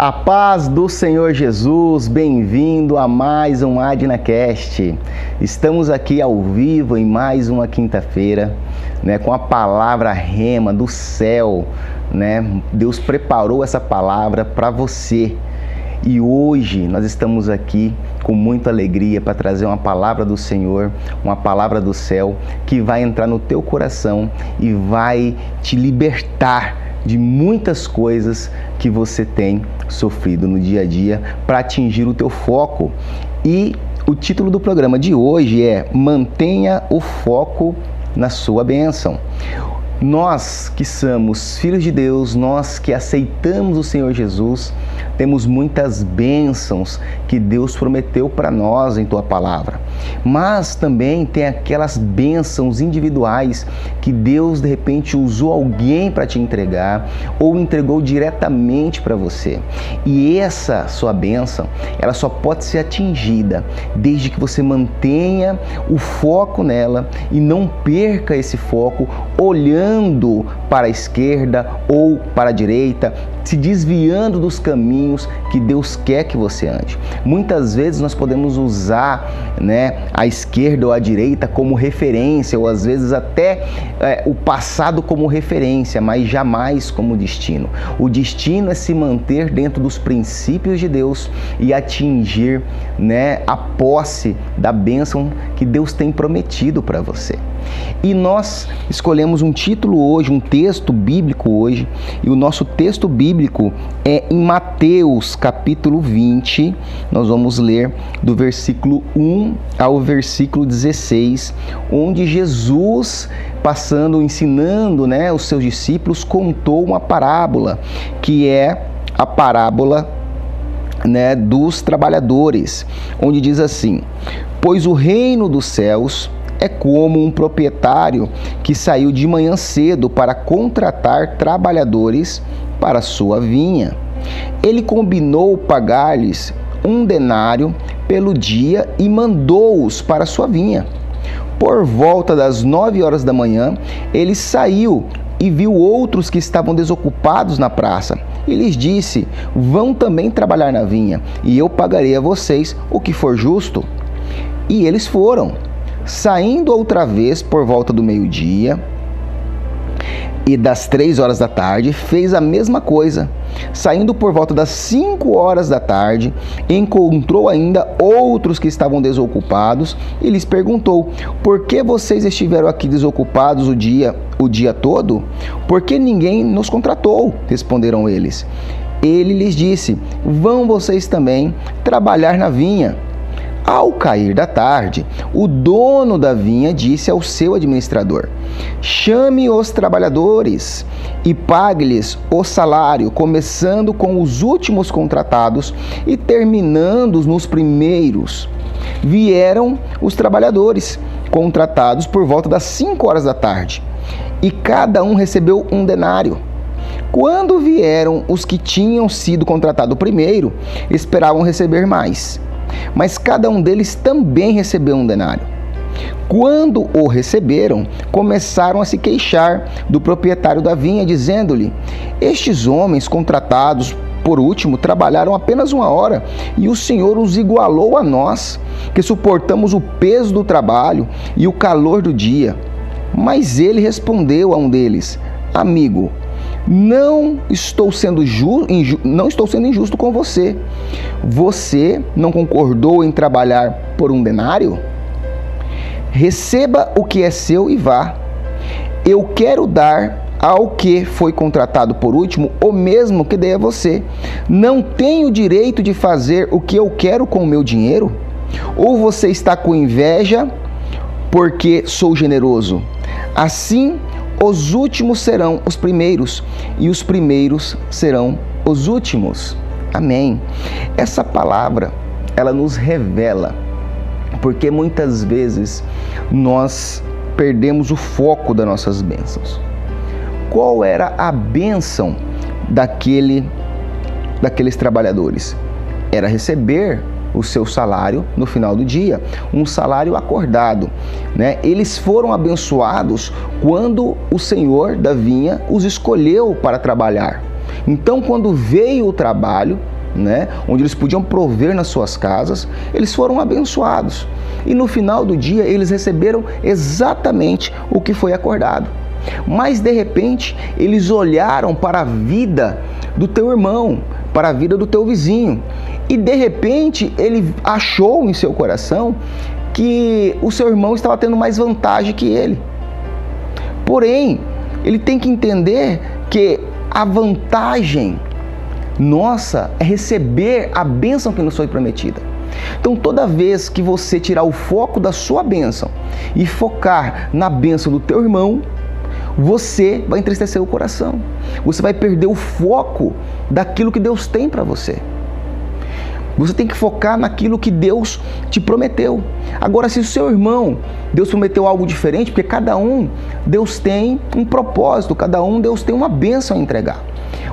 A paz do Senhor Jesus, bem-vindo a mais um AdnaCast. Estamos aqui ao vivo em mais uma quinta-feira, com a palavra rema do céu, Deus preparou essa palavra para você. E hoje nós estamos aqui com muita alegria para trazer uma palavra do Senhor, uma palavra do céu que vai entrar no teu coração e vai te libertar de muitas coisas que você tem sofrido no dia a dia para atingir o teu foco. E o título do programa de hoje é Mantenha o foco na sua bênção. Nós que somos filhos de Deus, nós que aceitamos o Senhor Jesus, temos muitas bênçãos que Deus prometeu para nós em Tua Palavra. Mas também tem aquelas bênçãos individuais que Deus de repente usou alguém para te entregar ou entregou diretamente para você. E essa sua bênção, ela só pode ser atingida desde que você mantenha o foco nela e não perca esse foco olhando para a esquerda ou para a direita, se desviando dos caminhos que Deus quer que você ande. Muitas vezes nós podemos usar a esquerda ou a direita como referência, ou às vezes até o passado como referência, mas jamais como destino. O destino é se manter dentro dos princípios de Deus e atingir a posse da bênção que Deus tem prometido para você. E nós escolhemos um título hoje, um texto bíblico hoje, e o nosso texto bíblico é em Mateus capítulo 20, nós vamos ler do versículo 1 ao versículo 16, onde Jesus, ensinando os seus discípulos, contou uma parábola, que é a parábola dos trabalhadores, onde diz assim: pois o reino dos céus é como um proprietário que saiu de manhã cedo para contratar trabalhadores para sua vinha. Ele combinou pagar-lhes 1 denário pelo dia e mandou-os para sua vinha. Por volta das 9 horas da manhã, ele saiu e viu outros que estavam desocupados na praça. E lhes disse: vão também trabalhar na vinha, e eu pagarei a vocês o que for justo. E eles foram. Saindo outra vez por volta do meio-dia e das 3 horas da tarde, fez a mesma coisa. Saindo por volta das 5 horas da tarde, encontrou ainda outros que estavam desocupados e lhes perguntou: por que vocês estiveram aqui desocupados o dia todo? Por que ninguém nos contratou? Responderam eles. Ele lhes disse: vão vocês também trabalhar na vinha. Ao cair da tarde, o dono da vinha disse ao seu administrador: chame os trabalhadores e pague-lhes o salário, começando com os últimos contratados e terminando nos primeiros. Vieram os trabalhadores, contratados por volta das 5 horas da tarde, e cada um recebeu 1 denário. Quando vieram os que tinham sido contratados primeiro, esperavam receber mais. Mas cada um deles também recebeu 1 denário. Quando o receberam, começaram a se queixar do proprietário da vinha, dizendo-lhe: estes homens contratados por último trabalharam apenas 1 hora, e o Senhor os igualou a nós, que suportamos o peso do trabalho e o calor do dia. Mas ele respondeu a um deles: amigo, não estou sendo injusto com você. Você não concordou em trabalhar por 1 denário? Receba o que é seu e vá. Eu quero dar ao que foi contratado por último o mesmo que dei a você. Não tenho direito de fazer o que eu quero com o meu dinheiro? Ou você está com inveja porque sou generoso? Assim, os últimos serão os primeiros, e os primeiros serão os últimos. Amém. Essa palavra, ela nos revela, porque muitas vezes nós perdemos o foco das nossas bênçãos. Qual era a bênção daqueles trabalhadores? Era receber o seu salário no final do dia, um salário acordado, Eles foram abençoados quando o Senhor da vinha os escolheu para trabalhar. Então, quando veio o trabalho, né, onde eles podiam prover nas suas casas, eles foram abençoados. E no final do dia, eles receberam exatamente o que foi acordado. Mas, de repente, eles olharam para a vida do teu irmão, para a vida do teu vizinho. E, de repente, ele achou em seu coração que o seu irmão estava tendo mais vantagem que ele. Porém, ele tem que entender que a vantagem nossa é receber a bênção que nos foi prometida. Então, toda vez que você tirar o foco da sua bênção e focar na bênção do teu irmão, você vai entristecer o coração. Você vai perder o foco daquilo que Deus tem para você. Você tem que focar naquilo que Deus te prometeu. Agora, se o seu irmão, Deus prometeu algo diferente, porque cada um, Deus tem um propósito, cada um, Deus tem uma bênção a entregar.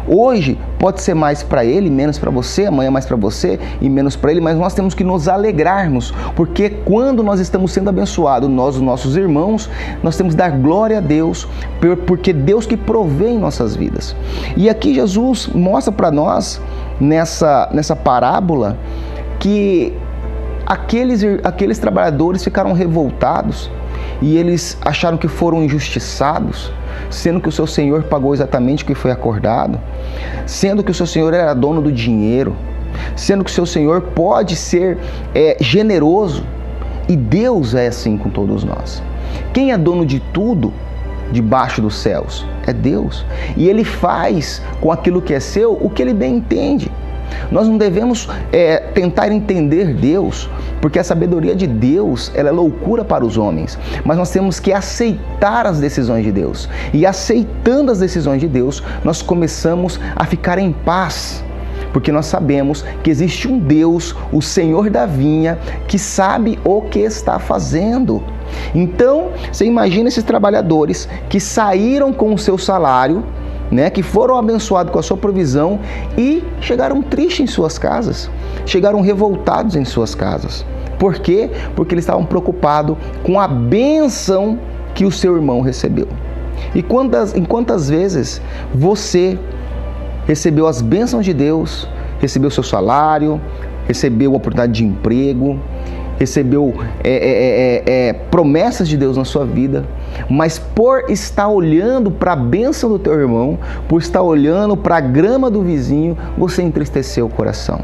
Hoje pode ser mais para ele, menos para você, amanhã mais para você e menos para ele, mas nós temos que nos alegrarmos, porque quando nós estamos sendo abençoados, nós, os nossos irmãos, nós temos que dar glória a Deus, porque Deus que provê em nossas vidas. E aqui Jesus mostra para nós, nessa parábola, que aqueles trabalhadores ficaram revoltados e eles acharam que foram injustiçados, sendo que o seu Senhor pagou exatamente o que foi acordado, sendo que o seu Senhor era dono do dinheiro, sendo que o seu Senhor pode ser generoso, e Deus é assim com todos nós. Quem é dono de tudo debaixo dos céus? É Deus. E Ele faz com aquilo que é seu o que Ele bem entende. Nós não devemos tentar entender Deus, porque a sabedoria de Deus, ela é loucura para os homens. Mas nós temos que aceitar as decisões de Deus. E aceitando as decisões de Deus, nós começamos a ficar em paz. Porque nós sabemos que existe um Deus, o Senhor da vinha, que sabe o que está fazendo. Então, você imagina esses trabalhadores que saíram com o seu salário, né, que foram abençoados com a sua provisão e chegaram tristes em suas casas, chegaram revoltados em suas casas. Por quê? Porque eles estavam preocupados com a bênção que o seu irmão recebeu. E quantas vezes você recebeu as bênçãos de Deus, recebeu o seu salário, recebeu a oportunidade de emprego, recebeu promessas de Deus na sua vida, mas por estar olhando para a bênção do teu irmão, por estar olhando para a grama do vizinho, você entristeceu o coração.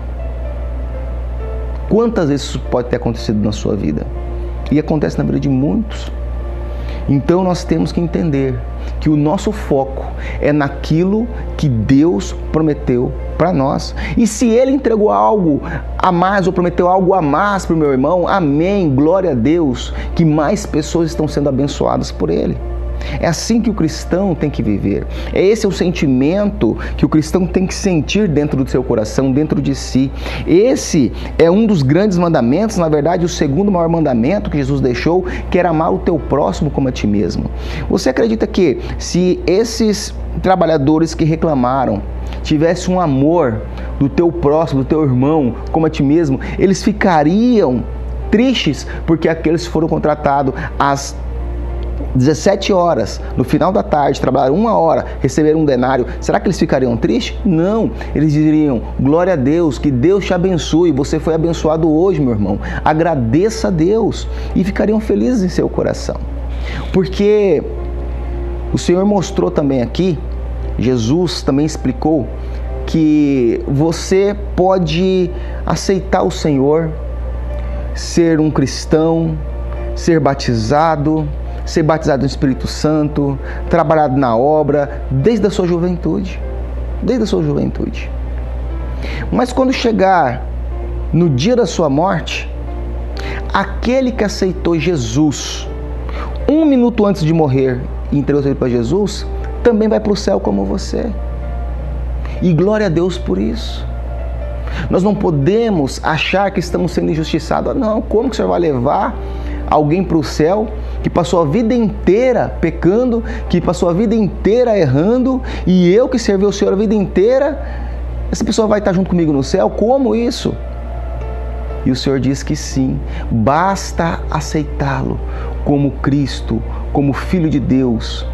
Quantas vezes isso pode ter acontecido na sua vida? E acontece na vida de muitos. Então nós temos que entender que o nosso foco é naquilo que Deus prometeu para nós. E se Ele entregou algo a mais ou prometeu algo a mais para o meu irmão, amém, glória a Deus, que mais pessoas estão sendo abençoadas por Ele. É assim que o cristão tem que viver. Esse é o sentimento que o cristão tem que sentir dentro do seu coração, dentro de si. Esse é um dos grandes mandamentos, na verdade, o segundo maior mandamento que Jesus deixou, que era amar o teu próximo como a ti mesmo. Você acredita que se esses trabalhadores que reclamaram tivessem um amor do teu próximo, do teu irmão, como a ti mesmo, eles ficariam tristes porque aqueles foram contratados às 17 horas, no final da tarde, trabalharam 1 hora, receberam um denário, será que eles ficariam tristes? Não, eles diriam, glória a Deus, que Deus te abençoe, você foi abençoado hoje, meu irmão, agradeça a Deus, e ficariam felizes em seu coração, porque o Senhor mostrou também aqui, Jesus também explicou, que você pode aceitar o Senhor, ser um cristão, ser batizado no Espírito Santo, trabalhado na obra, desde a sua juventude. Desde a sua juventude. Mas quando chegar no dia da sua morte, aquele que aceitou Jesus 1 minuto antes de morrer e entregou seu vida para Jesus, também vai para o céu como você. E glória a Deus por isso. Nós não podemos achar que estamos sendo injustiçados. Não, como que o Senhor vai levar alguém para o céu que passou a vida inteira pecando, que passou a vida inteira errando, e eu que servi ao Senhor a vida inteira, essa pessoa vai estar junto comigo no céu? Como isso? E o Senhor diz que sim, basta aceitá-lo como Cristo, como Filho de Deus,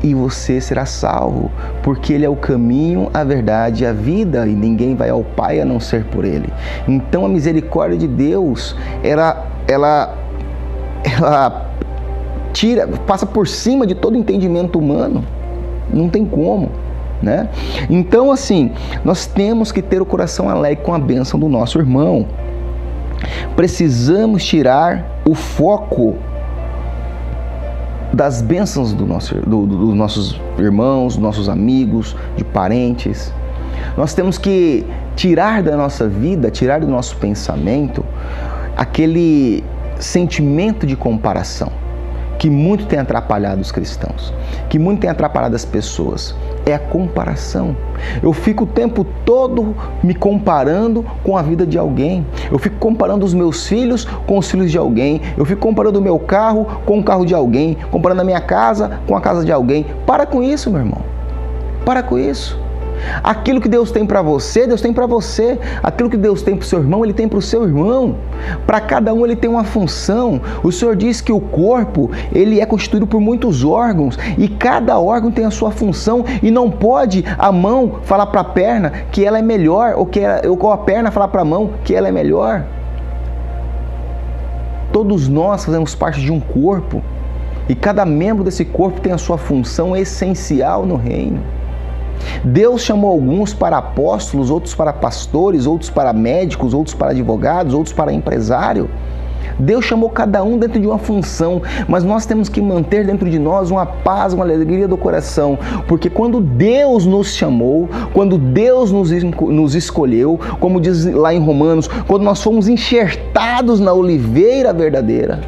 e você será salvo, porque Ele é o caminho, a verdade e a vida, e ninguém vai ao Pai a não ser por Ele. Então a misericórdia de Deus, ela passa por cima de todo entendimento humano, não tem como, né? Então assim, nós temos que ter o coração alegre com a bênção do nosso irmão. Precisamos tirar o foco das bênçãos dos nossos irmãos, dos nossos amigos, de parentes. Nós temos que tirar da nossa vida, tirar do nosso pensamento aquele sentimento de comparação que muito tem atrapalhado os cristãos, que muito tem atrapalhado as pessoas. É a comparação. Eu fico o tempo todo me comparando com a vida de alguém. Eu fico comparando os meus filhos com os filhos de alguém. Eu fico comparando o meu carro com o carro de alguém, comparando a minha casa com a casa de alguém. Para com isso, meu irmão. Para com isso. Aquilo que Deus tem para você, Deus tem para você. Aquilo que Deus tem para o seu irmão, Ele tem para o seu irmão. Para cada um Ele tem uma função. O Senhor diz que o corpo, ele é constituído por muitos órgãos e cada órgão tem a sua função, e não pode a mão falar para a perna que ela é melhor, ou a perna falar para a mão que ela é melhor. Todos nós fazemos parte de um corpo e cada membro desse corpo tem a sua função essencial no reino. Deus chamou alguns para apóstolos, outros para pastores, outros para médicos, outros para advogados, outros para empresário. Deus chamou cada um dentro de uma função, mas nós temos que manter dentro de nós uma paz, uma alegria do coração, porque quando Deus nos chamou, quando Deus nos escolheu, como diz lá em Romanos, quando nós fomos enxertados na oliveira verdadeira,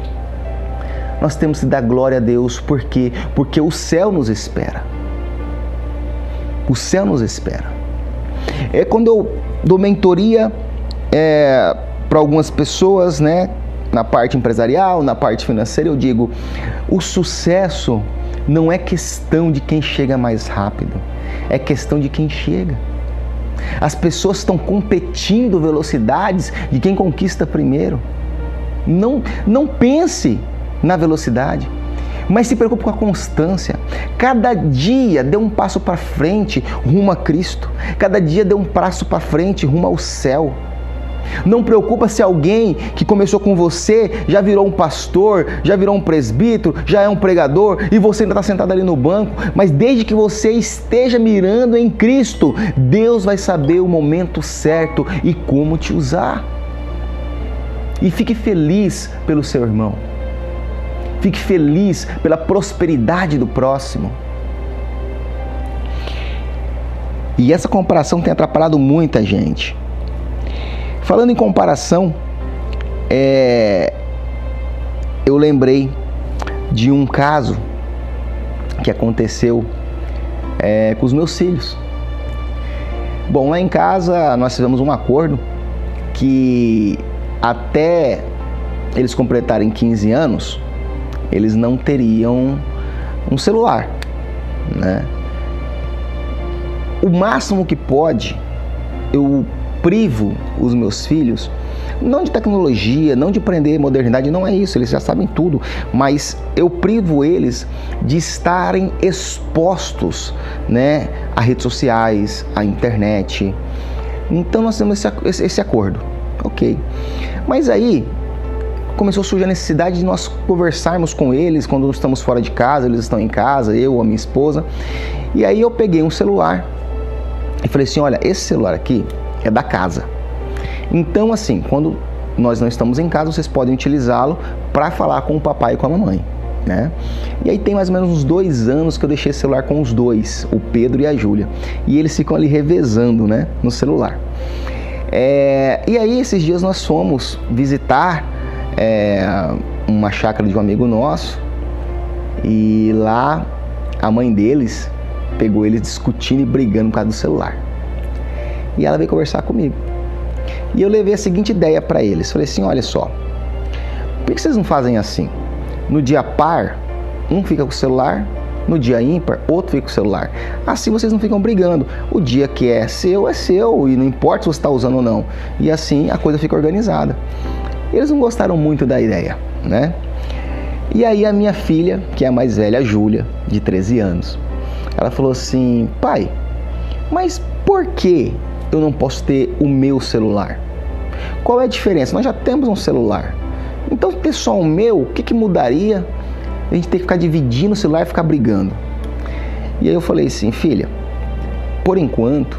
nós temos que dar glória a Deus, porque o céu nos espera. O céu nos espera. É quando eu dou mentoria para algumas pessoas, né, na parte empresarial, na parte financeira, eu digo, o sucesso não é questão de quem chega mais rápido, é questão de quem chega. As pessoas estão competindo velocidades de quem conquista primeiro. Não pense na velocidade, mas se preocupe com a constância. Cada dia dê um passo para frente rumo a Cristo. Cada dia dê um passo para frente rumo ao céu. Não preocupa se alguém que começou com você já virou um pastor, já virou um presbítero, já é um pregador e você ainda está sentado ali no banco. Mas desde que você esteja mirando em Cristo, Deus vai saber o momento certo e como te usar. E fique feliz pelo seu irmão. Fique feliz pela prosperidade do próximo. E essa comparação tem atrapalhado muita gente. Falando em comparação, eu lembrei de um caso que aconteceu com os meus filhos. Bom, lá em casa nós fizemos um acordo que até eles completarem 15 anos, eles não teriam um celular, né? O máximo que pode, eu privo os meus filhos, não de tecnologia, não de aprender modernidade, não é isso, eles já sabem tudo, mas eu privo eles de estarem expostos, né, a redes sociais, à internet. Então nós temos esse acordo, ok. Mas aí começou a surgir a necessidade de nós conversarmos com eles quando estamos fora de casa, eles estão em casa, eu, a minha esposa. E aí eu peguei um celular e falei assim, olha, esse celular aqui é da casa. Então assim, quando nós não estamos em casa, vocês podem utilizá-lo para falar com o papai e com a mamãe, né? E aí tem mais ou menos uns 2 anos que eu deixei esse celular com os dois, o Pedro e a Júlia. E eles ficam ali revezando, né, no celular. E aí esses dias nós fomos visitar uma chácara de um amigo nosso, e lá a mãe deles pegou eles discutindo e brigando por causa do celular. E ela veio conversar comigo. E eu levei a seguinte ideia para eles. Falei assim, olha só, por que vocês não fazem assim? No dia par, um fica com o celular, no dia ímpar, outro fica com o celular. Assim vocês não ficam brigando. O dia que é seu, e não importa se você está usando ou não. E assim a coisa fica organizada. Eles não gostaram muito da ideia, né? E aí a minha filha, que é a mais velha, a Júlia, de 13 anos, ela falou assim: pai, mas por que eu não posso ter o meu celular? Qual é a diferença? Nós já temos um celular. Então ter só o meu, o que mudaria a gente ter que ficar dividindo o celular e ficar brigando? E aí eu falei assim: filha, por enquanto,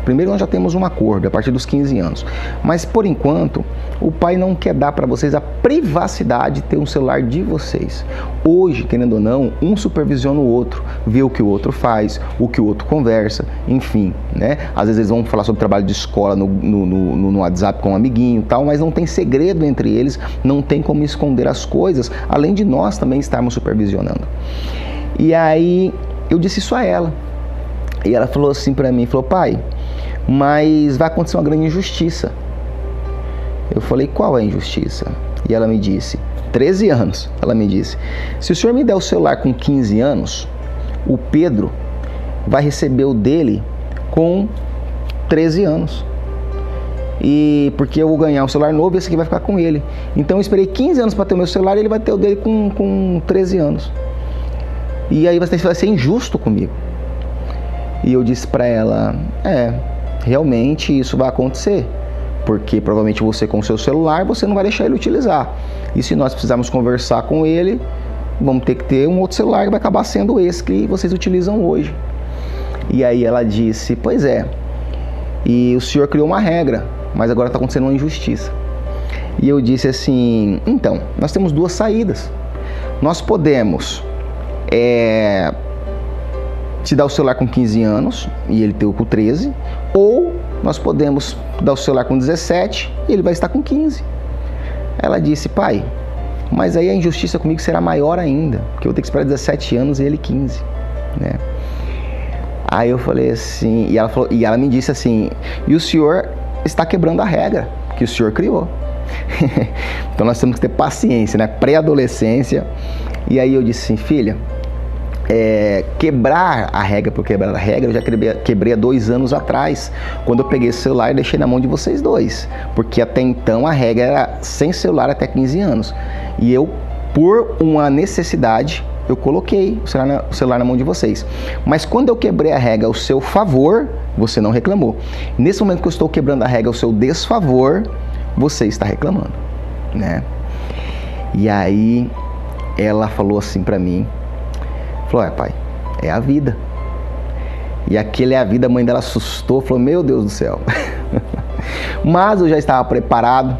primeiro nós já temos um acordo a partir dos 15 anos, mas por enquanto o pai não quer dar para vocês a privacidade de ter um celular de vocês. Hoje, querendo ou não, um supervisiona o outro, vê o que o outro faz, o que o outro conversa, enfim, né? Às vezes eles vão falar sobre trabalho de escola no WhatsApp com um amiguinho e tal, mas não tem segredo entre eles, não tem como esconder as coisas, além de nós também estarmos supervisionando. E aí eu disse isso a ela, e ela falou assim para mim, falou: pai, mas vai acontecer uma grande injustiça. Eu falei: qual é a injustiça? E ela me disse, 13 anos, ela me disse: se o senhor me der o celular com 15 anos, o Pedro vai receber o dele com 13 anos. E porque eu vou ganhar um celular novo e esse aqui vai ficar com ele. Então eu esperei 15 anos para ter o meu celular e ele vai ter o dele com 13 anos. E aí vai ser injusto comigo. E eu disse para ela: realmente isso vai acontecer. Porque provavelmente você com o seu celular, você não vai deixar ele utilizar. E se nós precisarmos conversar com ele, vamos ter que ter um outro celular que vai acabar sendo esse que vocês utilizam hoje. E aí ela disse: pois é, e o senhor criou uma regra, mas agora está acontecendo uma injustiça. E eu disse assim: então, nós temos duas saídas. Nós podemos te dar o celular com 15 anos e ele ter o com 13, ou nós podemos dar o celular com 17 e ele vai estar com 15. Ela disse: pai, mas aí a injustiça comigo será maior ainda, porque eu vou ter que esperar 17 anos e ele 15, né? Aí eu falei assim, e ela me disse assim: e o senhor está quebrando a regra que o senhor criou. Então nós temos que ter paciência, né? Pré-adolescência. E aí eu disse assim: filha, quebrar a regra por quebrar a regra, eu já quebrei há 2 anos atrás, quando eu peguei esse celular e deixei na mão de vocês dois, porque até então a regra era sem celular até 15 anos, e eu, por uma necessidade, eu coloquei o celular na mão de vocês. Mas quando eu quebrei a regra ao seu favor, você não reclamou. Nesse momento que eu estou quebrando a regra ao seu desfavor, você está reclamando, né? E aí ela falou assim pra mim, falou: pai, é a vida. E aquele é a vida, a mãe dela assustou, falou: meu Deus do céu. Mas eu já estava preparado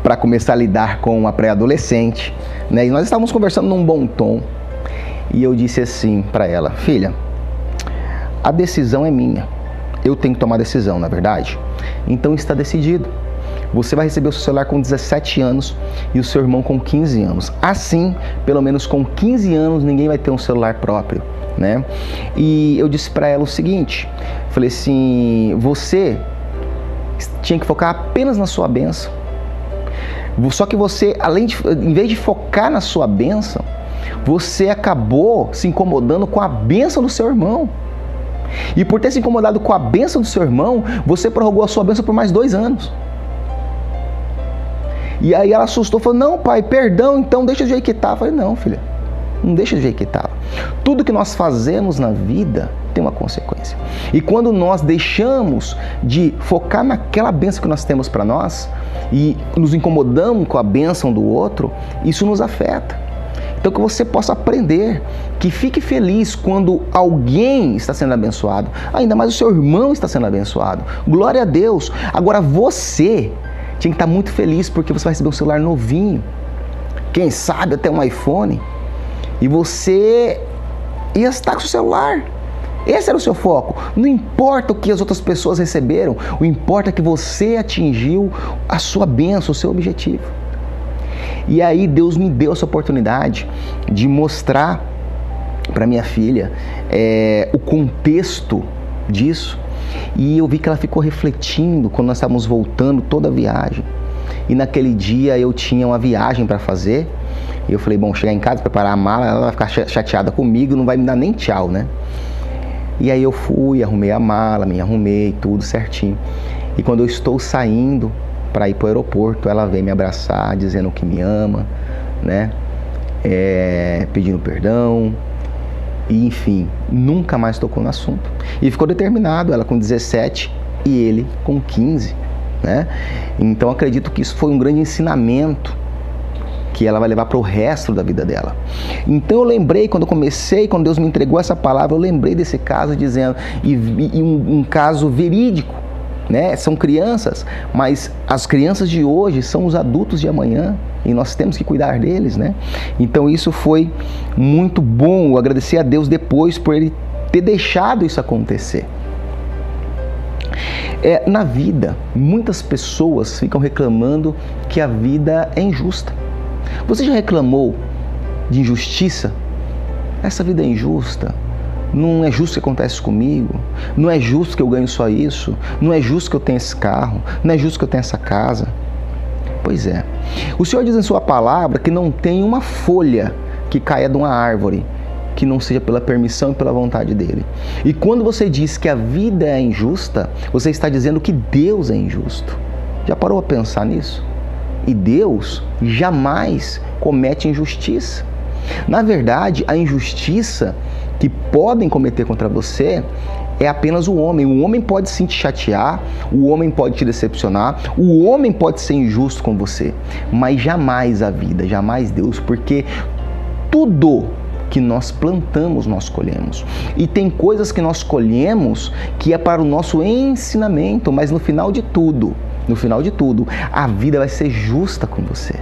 para começar a lidar com uma pré-adolescente, né? E nós estávamos conversando num bom tom. E eu disse assim para ela: filha, a decisão é minha. Eu tenho que tomar a decisão, na verdade. Então está decidido. Você vai receber o seu celular com 17 anos e o seu irmão com 15 anos. Assim, pelo menos com 15 anos, ninguém vai ter um celular próprio, né? E eu disse para ela o seguinte, falei assim: você tinha que focar apenas na sua bênção. Só que você, em vez de focar na sua bênção, você acabou se incomodando com a bênção do seu irmão. E por ter se incomodado com a bênção do seu irmão, você prorrogou a sua bênção por mais 2 anos. E aí ela assustou, falou: não, pai, perdão, então deixa do jeito que tá. Eu falei: não, filha, não deixa do jeito que tá. Tudo que nós fazemos na vida tem uma consequência. E quando nós deixamos de focar naquela bênção que nós temos para nós e nos incomodamos com a bênção do outro, isso nos afeta. Então que você possa aprender, que fique feliz quando alguém está sendo abençoado, ainda mais o seu irmão está sendo abençoado. Glória a Deus. Agora você tinha que estar muito feliz porque você vai receber um celular novinho, quem sabe até um iPhone, e você ia estar com o celular. Esse era o seu foco. Não importa o que as outras pessoas receberam, o importa é que você atingiu a sua bênção, o seu objetivo. E aí Deus me deu essa oportunidade de mostrar para minha filha o contexto disso. E eu vi que ela ficou refletindo quando nós estávamos voltando toda a viagem. E naquele dia eu tinha uma viagem para fazer. E eu falei: bom, chegar em casa, preparar a mala, ela vai ficar chateada comigo, não vai me dar nem tchau, né? E aí eu fui, arrumei a mala, me arrumei, tudo certinho. E quando eu estou saindo para ir para o aeroporto, ela vem me abraçar, dizendo que me ama, né? pedindo perdão, e enfim, nunca mais tocou no assunto. E ficou determinado, ela com 17 e ele com 15, né? Então acredito que isso foi um grande ensinamento que ela vai levar para o resto da vida dela. Então eu lembrei, quando Deus me entregou essa palavra, eu lembrei desse caso dizendo, e um caso verídico, né? São crianças, mas as crianças de hoje são os adultos de amanhã e nós temos que cuidar deles, né? Então isso foi muito bom, eu agradeci a Deus depois por Ele ter deixado isso acontecer. Na vida, muitas pessoas ficam reclamando que a vida é injusta. Você já reclamou de injustiça? Essa vida é injusta. Não é justo o que acontece comigo. Não é justo que eu ganho só isso. Não é justo que eu tenha esse carro. Não é justo que eu tenha essa casa. Pois é. O Senhor diz em sua palavra que não tem uma folha que caia de uma árvore que não seja pela permissão e pela vontade dele. E quando você diz que a vida é injusta, você está dizendo que Deus é injusto. Já parou a pensar nisso? E Deus jamais comete injustiça. Na verdade, a injustiça que podem cometer contra você é apenas o homem. O homem pode sim te chatear, o homem pode te decepcionar, o homem pode ser injusto com você, mas jamais a vida, jamais Deus, porque tudo que nós plantamos, nós colhemos. E tem coisas que nós colhemos que é para o nosso ensinamento, mas no final de tudo, a vida vai ser justa com você.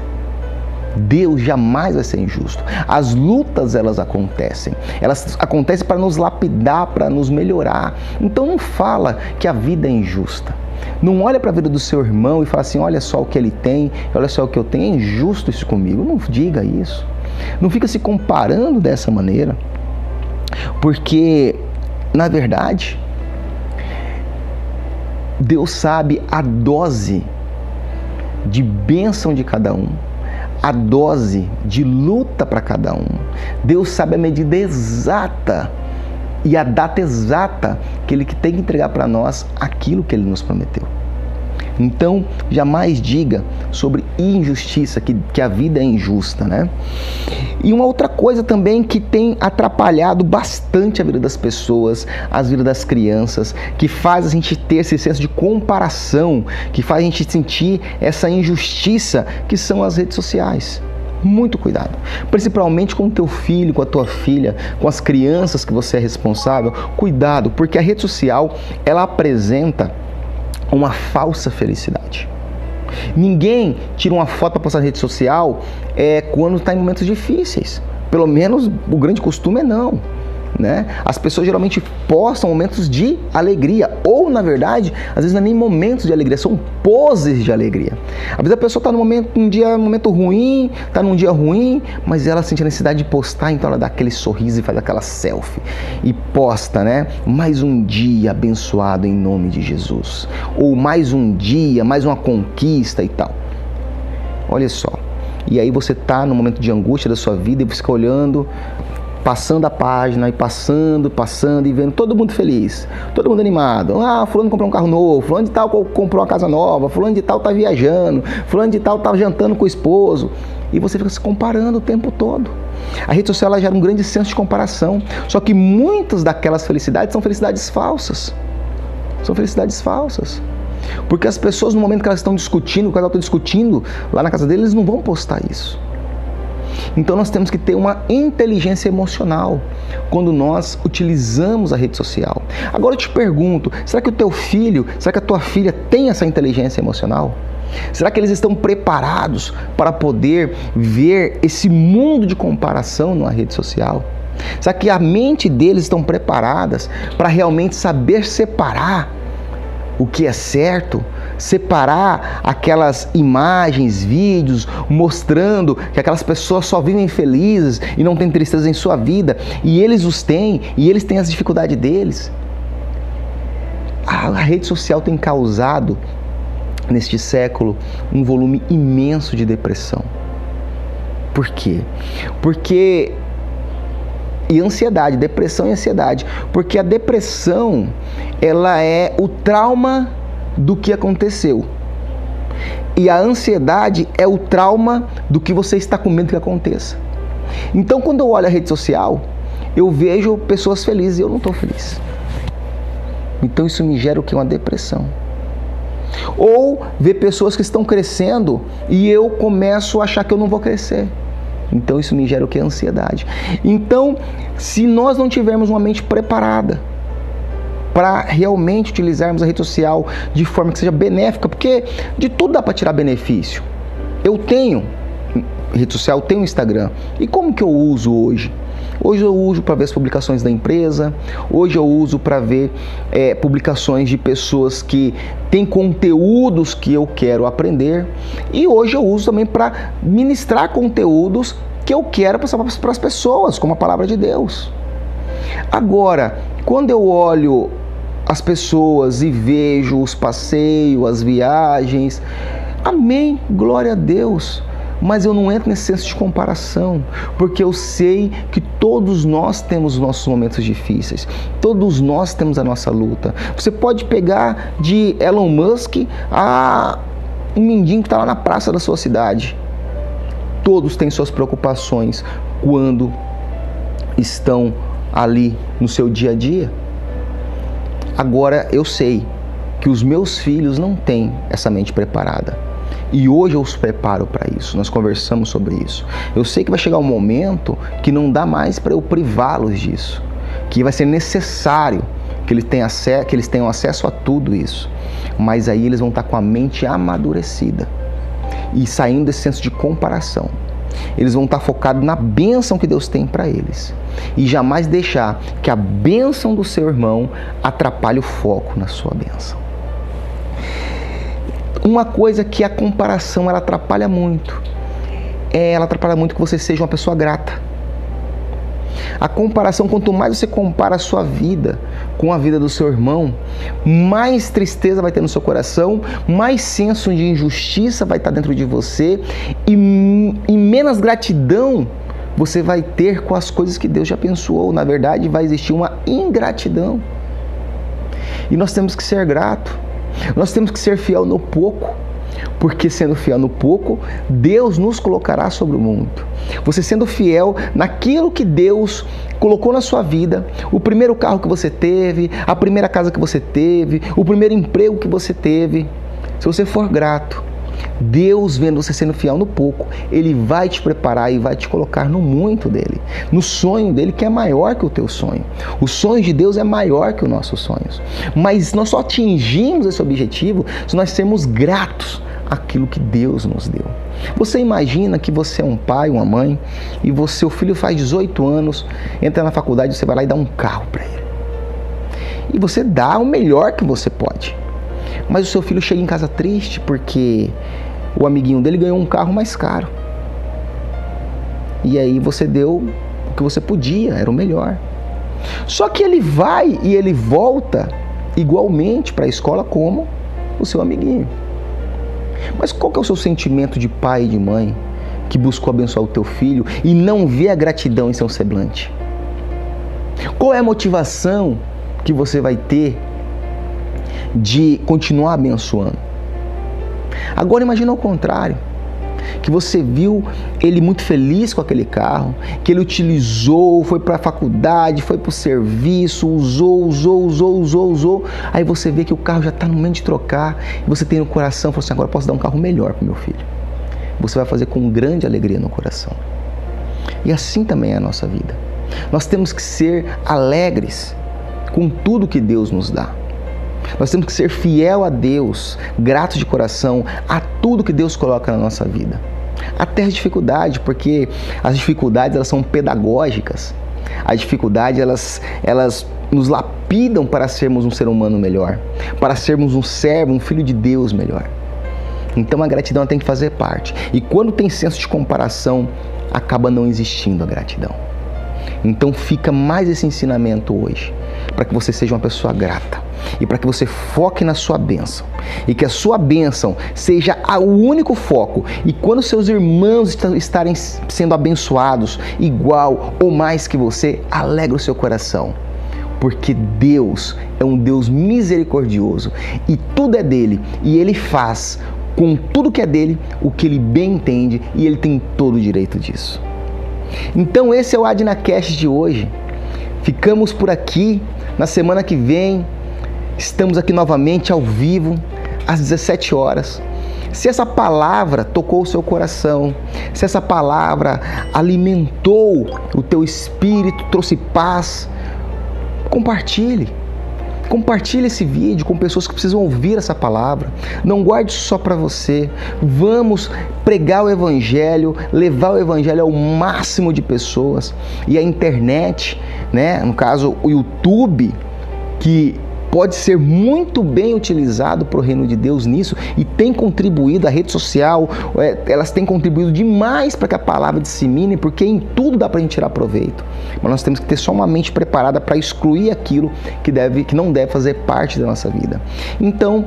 Deus jamais vai ser injusto. As lutas, elas acontecem para nos lapidar, para nos melhorar. Então não fala que a vida é injusta. Não olha para a vida do seu irmão e fala assim, olha só o que ele tem, olha só o que eu tenho, é injusto isso comigo. Não diga isso. Não fica se comparando dessa maneira. Porque, na verdade, Deus sabe a dose de bênção de cada um, a dose de luta para cada um. Deus sabe a medida exata e a data exata que Ele tem que entregar para nós aquilo que Ele nos prometeu. Então, jamais diga sobre injustiça, que a vida é injusta, né? E uma outra coisa também que tem atrapalhado bastante a vida das pessoas, a vida das crianças, que faz a gente ter esse senso de comparação, que faz a gente sentir essa injustiça, que são as redes sociais. Muito cuidado, principalmente com o teu filho, com a tua filha, com as crianças que você é responsável. Cuidado, porque a rede social, ela apresenta uma falsa felicidade. Ninguém tira uma foto para postar na rede social quando está em momentos difíceis. Pelo menos o grande costume é não, né? As pessoas geralmente postam momentos de alegria, ou na verdade, às vezes não é nem momentos de alegria, são poses de alegria. Às vezes a pessoa está num momento ruim, está num dia ruim, mas ela sente a necessidade de postar, então ela dá aquele sorriso e faz aquela selfie e posta, né? Mais um dia abençoado em nome de Jesus, ou mais um dia, mais uma conquista e tal. Olha só, e aí você está num momento de angústia da sua vida e você fica olhando, passando a página e passando e vendo todo mundo feliz, todo mundo animado. Fulano comprou um carro novo, fulano de tal comprou uma casa nova, fulano de tal tá viajando, fulano de tal tá jantando com o esposo. E você fica se comparando o tempo todo. A rede social, ela gera um grande senso de comparação. Só que muitas daquelas felicidades são felicidades falsas. São felicidades falsas. Porque as pessoas, no momento que elas estão discutindo, o casal está discutindo lá na casa deles, eles não vão postar isso. Então nós temos que ter uma inteligência emocional quando nós utilizamos a rede social. Agora eu te pergunto, será que o teu filho, será que a tua filha tem essa inteligência emocional? Será que eles estão preparados para poder ver esse mundo de comparação na rede social? Será que a mente deles estão preparadas para realmente saber separar o que é certo? Separar aquelas imagens, vídeos, mostrando que aquelas pessoas só vivem felizes e não têm tristeza em sua vida, e eles os têm, e eles têm as dificuldades deles. A rede social tem causado, neste século, um volume imenso de depressão. Por quê? E ansiedade, depressão e ansiedade. Porque a depressão, ela é o trauma do que aconteceu. E a ansiedade é o trauma do que você está com medo que aconteça. Então, quando eu olho a rede social, eu vejo pessoas felizes e eu não estou feliz. Então, isso me gera o quê? Uma depressão. Ou ver pessoas que estão crescendo e eu começo a achar que eu não vou crescer. Então, isso me gera o quê? Ansiedade. Então, se nós não tivermos uma mente preparada para realmente utilizarmos a rede social de forma que seja benéfica, porque de tudo dá para tirar benefício. Eu tenho rede social, eu tenho Instagram. E como que eu uso hoje? Hoje eu uso para ver as publicações da empresa, hoje eu uso para ver publicações de pessoas que têm conteúdos que eu quero aprender, e hoje eu uso também para ministrar conteúdos que eu quero passar para as pessoas, como a palavra de Deus. Agora, quando eu olho as pessoas e vejo os passeios, as viagens, amém, glória a Deus. Mas eu não entro nesse senso de comparação, porque eu sei que todos nós temos os nossos momentos difíceis, todos nós temos a nossa luta. Você pode pegar de Elon Musk a um mendigo que está lá na praça da sua cidade. Todos têm suas preocupações quando estão ali no seu dia a dia. Agora eu sei que os meus filhos não têm essa mente preparada. E hoje eu os preparo para isso, nós conversamos sobre isso. Eu sei que vai chegar um momento que não dá mais para eu privá-los disso, que vai ser necessário que eles tenham acesso a tudo isso. Mas aí eles vão estar com a mente amadurecida e saindo desse senso de comparação. Eles vão estar focados na bênção que Deus tem para eles e jamais deixar que a bênção do seu irmão atrapalhe o foco na sua bênção. Uma coisa que a comparação ela atrapalha muito que você seja uma pessoa grata. A comparação, quanto mais você compara a sua vida com a vida do seu irmão, mais tristeza vai ter no seu coração, mais senso de injustiça vai estar dentro de você e menos gratidão você vai ter com as coisas que Deus já abençoou. Na verdade, vai existir uma ingratidão. E nós temos que ser gratos. Nós temos que ser fiel no pouco, porque sendo fiel no pouco, Deus nos colocará sobre o muito. Você sendo fiel naquilo que Deus colocou na sua vida, o primeiro carro que você teve, a primeira casa que você teve, o primeiro emprego que você teve, se você for grato, Deus, vendo você sendo fiel no pouco, Ele vai te preparar e vai te colocar no muito dEle, no sonho dEle, que é maior que o teu sonho. O sonho de Deus é maior que os nossos sonhos. Mas nós só atingimos esse objetivo se nós sermos gratos àquilo que Deus nos deu. Você imagina que você é um pai, uma mãe, e seu filho faz 18 anos, entra na faculdade, você vai lá e dá um carro para ele. E você dá o melhor que você pode. Mas o seu filho chega em casa triste porque o amiguinho dele ganhou um carro mais caro. E aí você deu o que você podia, era o melhor. Só que ele vai e ele volta igualmente para a escola como o seu amiguinho. Mas qual que é o seu sentimento de pai e de mãe que buscou abençoar o teu filho e não vê a gratidão em seu semblante? Qual é a motivação que você vai ter de continuar abençoando? Agora imagina o contrário, que você viu ele muito feliz com aquele carro, que ele utilizou, foi para a faculdade, foi para o serviço, usou, aí você vê que o carro já está no momento de trocar, e você tem no coração, fala assim, agora eu posso dar um carro melhor para o meu filho. Você vai fazer com grande alegria no coração. E assim também é a nossa vida. Nós temos que ser alegres com tudo que Deus nos dá. Nós temos que ser fiel a Deus, gratos de coração a tudo que Deus coloca na nossa vida. Até as dificuldades, porque as dificuldades elas são pedagógicas. As dificuldades elas nos lapidam para sermos um ser humano melhor, para sermos um servo, um filho de Deus melhor. Então a gratidão tem que fazer parte. E quando tem senso de comparação, acaba não existindo a gratidão. Então fica mais esse ensinamento hoje, para que você seja uma pessoa grata e para que você foque na sua bênção e que a sua bênção seja o único foco, e quando seus irmãos estarem sendo abençoados igual ou mais que você, alegra o seu coração, porque Deus é um Deus misericordioso e tudo é dele, e ele faz com tudo que é dele o que ele bem entende, e ele tem todo o direito disso. Então esse é o AdnaCast de hoje. Ficamos por aqui. Na semana que vem estamos aqui novamente ao vivo às 17 horas. Se essa palavra tocou o seu coração, se essa palavra alimentou o teu espírito, trouxe paz, compartilhe. Compartilhe esse vídeo com pessoas que precisam ouvir essa palavra. Não guarde só para você. Vamos pregar o Evangelho, levar o Evangelho ao máximo de pessoas. E a internet, né? No caso o YouTube, que pode ser muito bem utilizado para o reino de Deus nisso e tem contribuído, a rede social, elas têm contribuído demais para que a palavra dissemine, porque em tudo dá para a gente tirar proveito. Mas nós temos que ter só uma mente preparada para excluir aquilo que não deve fazer parte da nossa vida. Então,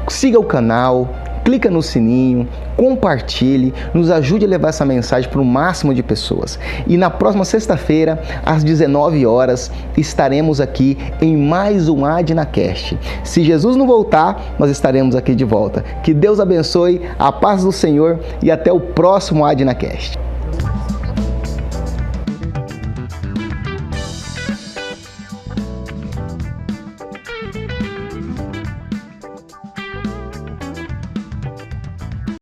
siga o canal, clica no sininho, compartilhe, nos ajude a levar essa mensagem para o máximo de pessoas. E na próxima sexta-feira, às 19 horas, estaremos aqui em mais um AdnaCast. Se Jesus não voltar, nós estaremos aqui de volta. Que Deus abençoe, a paz do Senhor e até o próximo AdnaCast.